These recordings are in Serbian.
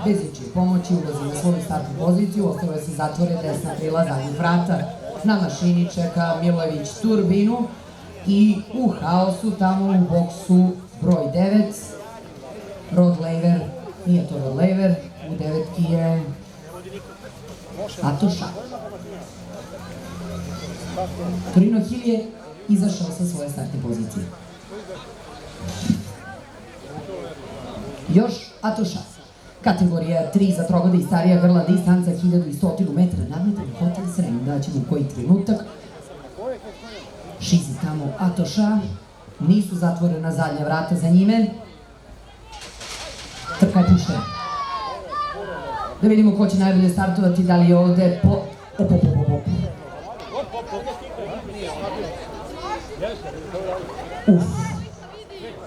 bez ičije pomoći ulazi na svoju startnu poziciju, ostavlja se zatvore desna krila zadnjih vrata. Na mašini čeka Milojević turbinu i u haosu tamo u boksu broj 9 Rod Laver, nije to Rod Laver, u devetki je Atoša. Torino Hill je izašao sa svoje startne pozicije. Još Atoša. Kategorija 3 za trogode i starija grla, distanca 1100 metara, nadmetan Hotel Srem, da ćemo koji trenutak. Šizi tamo Atoša, nisu zatvorena zadnja vrata za njime. Trka je puštena. Da vidimo ko će najbolje startovati, da li je ovde po...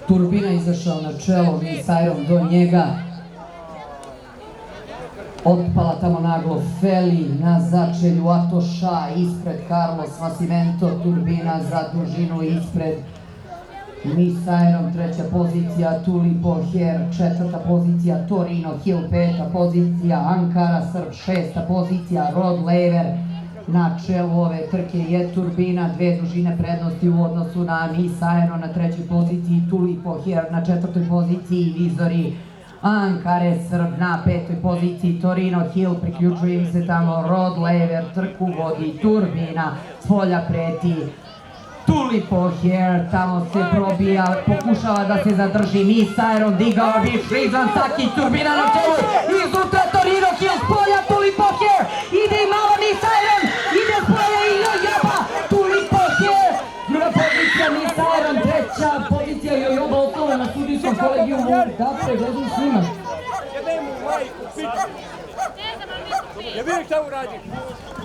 Turbina izašao na čelo, Misajrom do njega. Otpala tamo naglo Feli na začelju Atoša, ispred Carlos Nascimento, Turbina za dužinu ispred Misajrom, treća pozicija Tulipo Her, četvrta pozicija Torino Hill, peta pozicija Ankara Srb, šesta pozicija Rod Laver. Na čelu ove trke je Turbina, dve dužine prednosti u odnosu na Misajro, na trećoj poziciji Tulipo Her, na četvrtoj poziciji Vizori Ankare Srb, na petoj poziciji Torino Hill, priključuje im se tamo Rod Laver, trku vodi Turbina, s polja preti Tulipo Her, tamo se probija, pokušava da se zadrži Misajron, digao bi Šrizan Saki, Turbina na čelu, iznutra Torino Hill, s polja Tulipo Her, ide i malo Misajron, ide s polja i Jojoba, Tulipo Her, druga pozicija Misajron, treća pozicija Jojoba, ostala na sudijskom kolegijumu, da pregledam snimak. Ja vidim šta uradi.